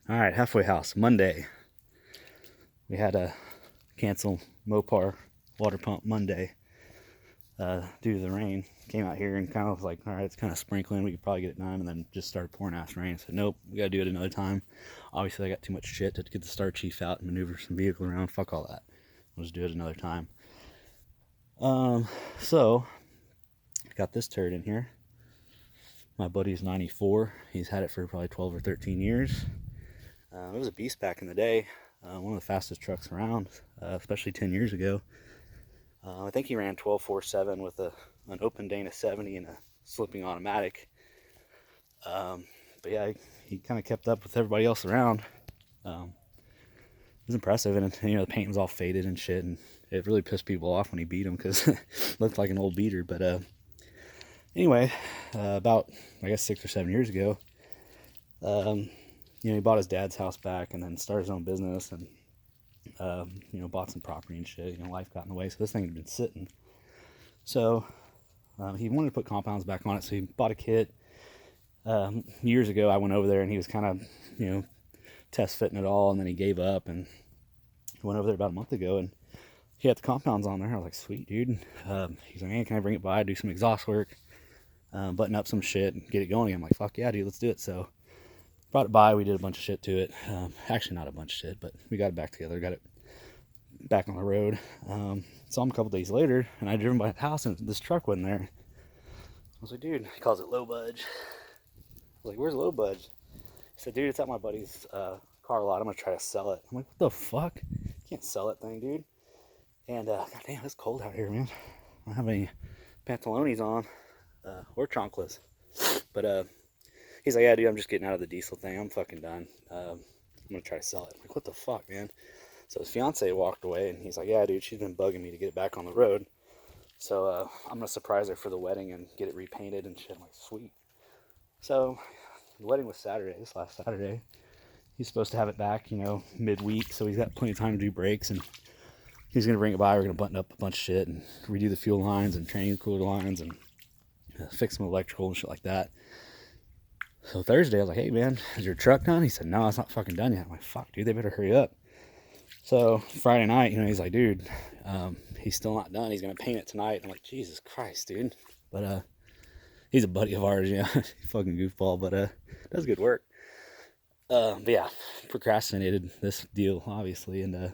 All right, halfway house, Monday. We had to cancel Mopar water pump Monday due to the rain. Came out here and kind of was like, all right, it's kind of sprinkling. We could probably get it done, and then just started pouring ass rain. So nope, we got to do it another time. Obviously, I got too much shit to get the star chief out and maneuver some vehicle around. Fuck all that. We'll just do it another time. So got this turd in here. My buddy's 94. He's had it for probably 12 or 13 years. It was a beast back in the day. One of the fastest trucks around, especially 10 years ago. I think he ran 12.47 with an open Dana 70 and a slipping automatic. But yeah, he kind of kept up with everybody else around. It was impressive, and the paint was all faded and shit, and it really pissed people off when he beat him because it looked like an old beater. But anyway, about I guess 6 or 7 years ago, he bought his dad's house back and then started his own business and bought some property and shit. Life got in the way, so this thing had been sitting. So he wanted to put compounds back on it, so he bought a kit. Years ago, I went over there and he was kind of test fitting it all, and then he gave up and went over there about a month ago and he had the compounds on there. I was like, sweet, dude. He's like, man, can I bring it by, do some exhaust work, button up some shit and get it going again? I'm like, fuck yeah, dude, let's do it. So brought it by, we did a bunch of shit to it. Actually not a bunch of shit, but we got it back together, got it back on the road. Saw him a couple days later and I driven by the house and this truck wasn't there. I was like, dude, he calls it low Budge. I was like, where's low Budge? He said, dude, it's at my buddy's car lot. I'm gonna try to sell it. I'm like, what the fuck? You can't sell that thing, dude. And goddamn, it's cold out here, man. I don't have any pantalones on or chanclas. But he's like, yeah, dude, I'm just getting out of the diesel thing. I'm fucking done. I'm gonna try to sell it. I'm like, what the fuck, man? So his fiance walked away, and he's like, yeah, dude, she's been bugging me to get it back on the road. So I'm gonna surprise her for the wedding and get it repainted and shit. I'm like, sweet. So the wedding was Saturday, this last Saturday. He's supposed to have it back, midweek, so he's got plenty of time to do brakes, and he's gonna bring it by. We're gonna button up a bunch of shit and redo the fuel lines and training cooler lines and fix some electrical and shit like that. So Thursday, I was like, hey man, is your truck done? He said, no, it's not fucking done yet. I'm like, fuck, dude, they better hurry up. So Friday night, he's like, dude, he's still not done. He's gonna paint it tonight. I'm like, Jesus Christ, dude. But he's a buddy of ours, fucking goofball, but does good work. But yeah, procrastinated this deal, obviously, and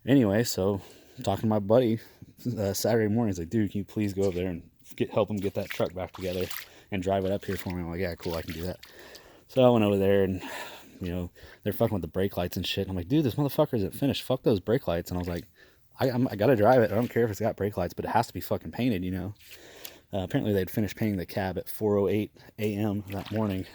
anyway, so I'm talking to my buddy Saturday morning. He's like, dude, can you please go over there and help him get that truck back together and drive it up here for me? I'm like, yeah, cool, I can do that. So I went over there and they're fucking with the brake lights and shit. I'm like, dude, this motherfucker isn't finished. Fuck those brake lights. And I was like, I gotta drive it. I don't care if it's got brake lights, but it has to be fucking painted, Apparently they'd finished painting the cab at 4:08 a.m. that morning.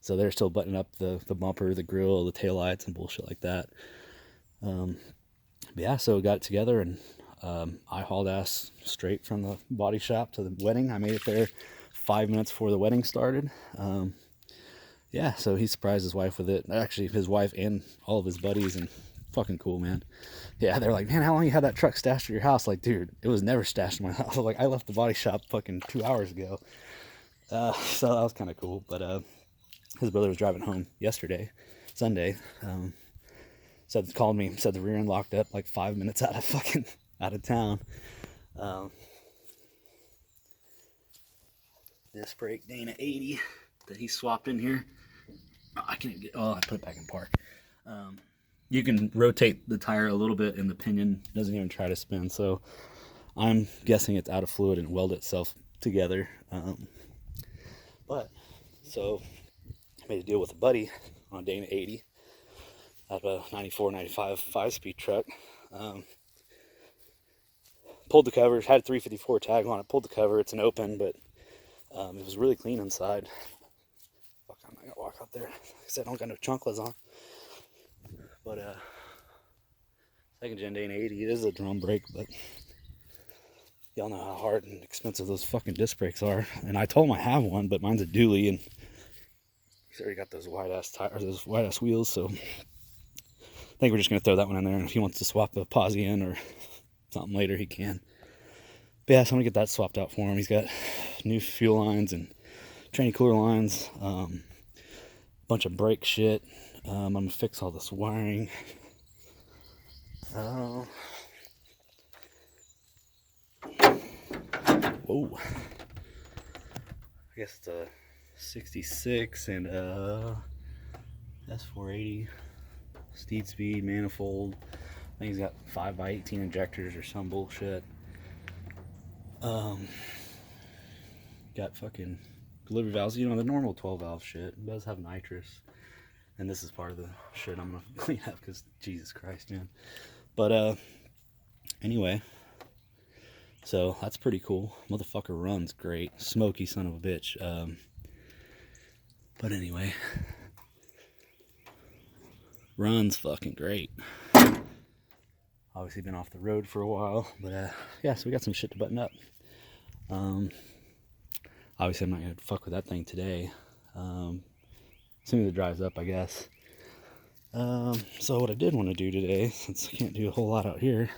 So they're still buttoning up the bumper, the grill, the taillights, and bullshit like that. Yeah, so got it together, and I hauled ass straight from the body shop to the wedding. I made it there 5 minutes before the wedding started. Yeah, so he surprised his wife with it. Actually, his wife and all of his buddies, and fucking cool, man. Yeah, they're like, man, how long you had that truck stashed at your house? Like, dude, it was never stashed in my house. Like, I left the body shop fucking 2 hours ago. So that was kind of cool. But his brother was driving home yesterday, Sunday. Called me, said the rear end locked up like 5 minutes out of town. Disc brake Dana 80 that he swapped in here. I put it back in park. You can rotate the tire a little bit and the pinion doesn't even try to spin. So I'm guessing it's out of fluid and welded itself together. So I made a deal with a buddy on a Dana 80. I have a 94, 95 5-speed truck. Pulled the cover, had a 354 tag on it, pulled the cover, it's an open, but it was really clean inside. Fuck, I'm not gonna walk out there. Like I said, I don't got no chunklas on. But second gen Dana 80, it is a drum brake, but y'all know how hard and expensive those fucking disc brakes are. And I told him I have one, but mine's a dually, and he's already got those wide ass tires, those wide ass wheels, so I think we're just gonna throw that one in there, and if he wants to swap the posi in or something later, he can. But yeah, so I'm gonna get that swapped out for him. He's got new fuel lines and training cooler lines, bunch bunch of brake shit. I'm gonna fix all this wiring. Whoa. I guess it's a 66 and S480 steed speed manifold. I think he's got 5x18 injectors or some bullshit. Got fucking delivery valves, you know, the normal 12 valve shit. It does have nitrous, and this is part of the shit I'm gonna clean up because Jesus Christ, man. But anyway, so that's pretty cool. Motherfucker runs great, smoky son of a bitch. But anyway, runs fucking great. Obviously been off the road for a while, but yeah, so we got some shit to button up. Obviously I'm not gonna fuck with that thing today. As soon as it drives up, I guess. So what I did want to do today, since I can't do a whole lot out here,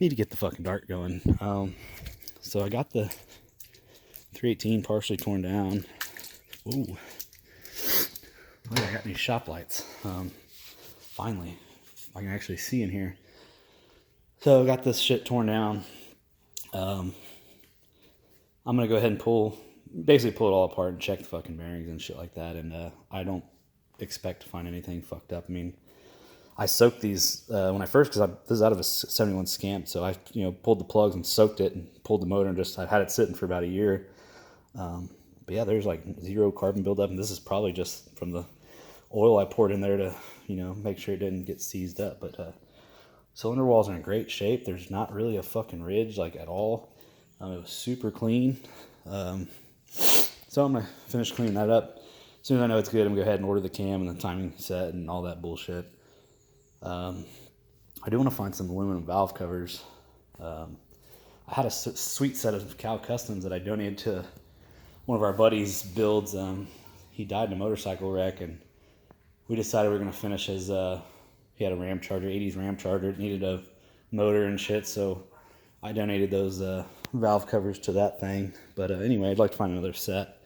need to get the fucking dart going. So I got the 318 partially torn down. Ooh. Oh, I got new shop lights. Finally, I can actually see in here. So I got this shit torn down. I'm gonna go ahead and basically pull it all apart and check the fucking bearings and shit like that. And I don't expect to find anything fucked up. I mean, I soaked these when I first, because this is out of a 71 Scamp, so I pulled the plugs and soaked it and pulled the motor and I've had it sitting for about a year. But yeah, there's like zero carbon buildup, and this is probably just from the oil I poured in there to make sure it didn't get seized up. But cylinder walls are in great shape. There's not really a fucking ridge like at all. It was super clean. So I'm gonna finish cleaning that up. As soon as I know it's good, I'm gonna go ahead and order the cam and the timing set and all that bullshit. I do want to find some aluminum valve covers. I had a sweet set of Cal Customs that I donated to one of our buddies' builds. He died in a motorcycle wreck, and we decided we were going to finish his, he had a Ram Charger, 80s Ram Charger. It needed a motor and shit, so I donated those valve covers to that thing. But anyway, I'd like to find another set.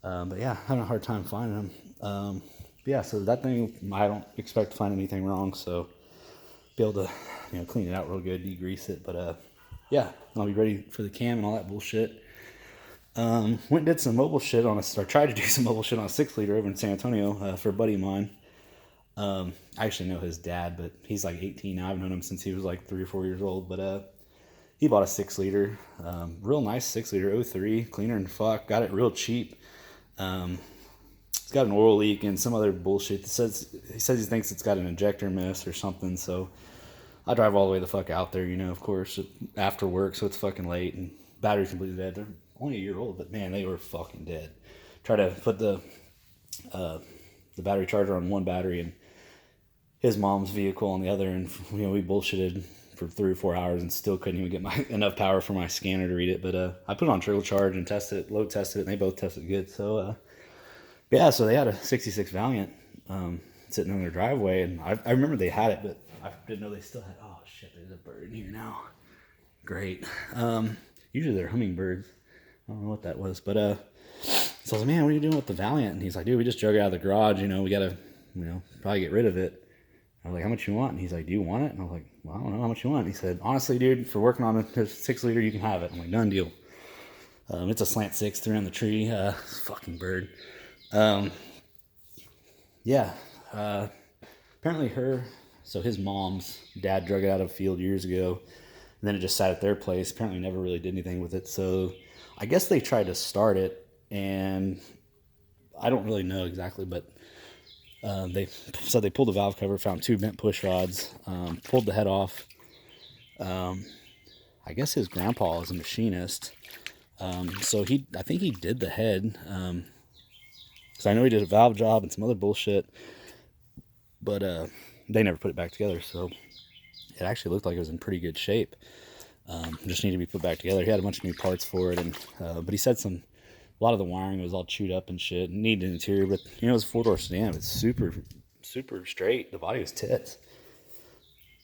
But yeah, having a hard time finding them. Yeah, so that thing, I don't expect to find anything wrong, so be able to clean it out real good, degrease it. But yeah, I'll be ready for the cam and all that bullshit. Went and did some mobile shit or tried to do some mobile shit on a 6-liter over in San Antonio for a buddy of mine. I actually know his dad, but he's like 18 now. I've known him since he was like 3 or 4 years old. But he bought a 6-liter, real nice 6-liter 03, cleaner than fuck. Got it real cheap. It's got an oil leak and some other bullshit. He says he thinks it's got an injector miss or something. So I drive all the way the fuck out there, of course, after work, so it's fucking late and battery's completely dead. They're only a year old, but man, they were fucking dead. Try to put the battery charger on one battery and his mom's vehicle on the other, and we bullshitted for 3 or 4 hours and still couldn't even get enough power for my scanner to read it. But I put it on trickle charge and load tested it, and they both tested good. So yeah, so they had a 66 Valiant sitting in their driveway, and I remember they had it, but I didn't know they still had. Oh shit, there's a bird in here now. Great. Usually they're hummingbirds. I don't know what that was, but so I was like, man, what are you doing with the Valiant? And he's like, dude, we just drug it out of the garage. We gotta, probably get rid of it. I was like, how much you want? And he's like, do you want it? And I was like, well, I don't know how much you want. And he said, honestly, dude, for working on a 6-liter, you can have it. I'm like, done deal. It's a slant 6, 3 on the tree. Fucking bird. Yeah. Apparently his mom's dad drug it out of a field years ago, and then it just sat at their place. Apparently never really did anything with it. So I guess they tried to start it, and I don't really know exactly, but they said they pulled the valve cover, found 2 bent push rods, pulled the head off. I guess his grandpa is a machinist, so I think he did the head, because I know he did a valve job and some other bullshit, but they never put it back together, so it actually looked like it was in pretty good shape. Just needed to be put back together. He had a bunch of new parts for it, and but he said a lot of the wiring was all chewed up and shit, and needed an interior, but it was a 4-door sedan. It's super, super straight. The body was tits.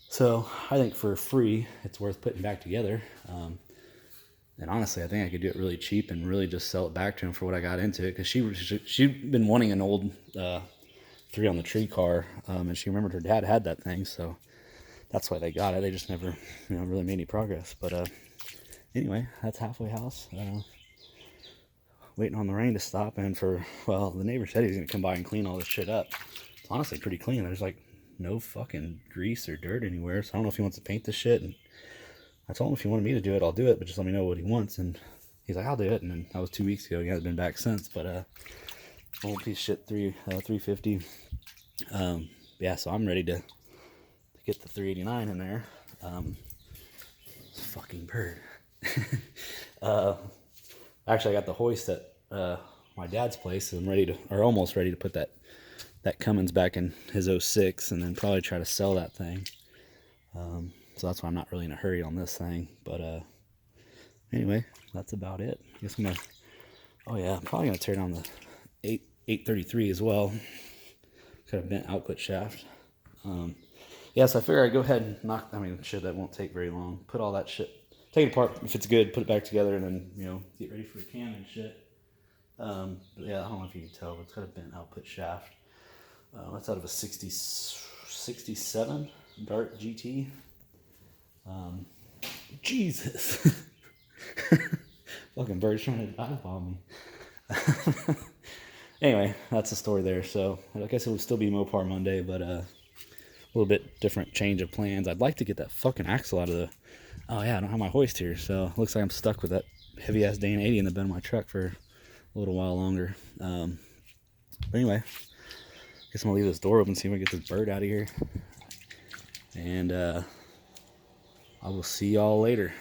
So I think for free, it's worth putting back together. And honestly, I think I could do it really cheap and really just sell it back to him for what I got into it. Because she'd been wanting an old 3 on the tree car, and she remembered her dad had that thing, so that's why they got it. They just never, really made any progress. But anyway, that's Halfway House. Waiting on the rain to stop, and the neighbor said he was gonna come by and clean all this shit up. It's honestly pretty clean. There's like no fucking grease or dirt anywhere. So I don't know if he wants to paint this shit. And I told him if he wanted me to do it, I'll do it, but just let me know what he wants. And he's like, I'll do it. And then that was 2 weeks ago. He hasn't been back since. But old piece of shit, $350. Yeah, so I'm ready to get the 389 in there. Fucking bird. Actually, I got the hoist at my dad's place, and I'm almost ready to put that Cummins back in his 06, and then probably try to sell that thing. So that's why I'm not really in a hurry on this thing. But anyway, that's about it. I guess I'm probably gonna tear down the 833 as well. Kind of bent output shaft. Yeah, so I figure I'd go ahead and that won't take very long. Put all that shit, take it apart if it's good, put it back together, and then, get ready for the cam and shit. But yeah, I don't know if you can tell, but it's got a bent output shaft. That's out of a 67 Dart GT. Jesus. Fucking bird's trying to dive on me. Anyway, that's the story there. So I guess it would still be Mopar Monday, but a little bit different change of plans. I'd like to get that fucking axle out of the... Oh yeah, I don't have my hoist here, so it looks like I'm stuck with that heavy ass Dane 80 in the bed of my truck for a little while longer. But anyway, guess I'm gonna leave this door open, see if I can get this bird out of here. And I will see y'all later.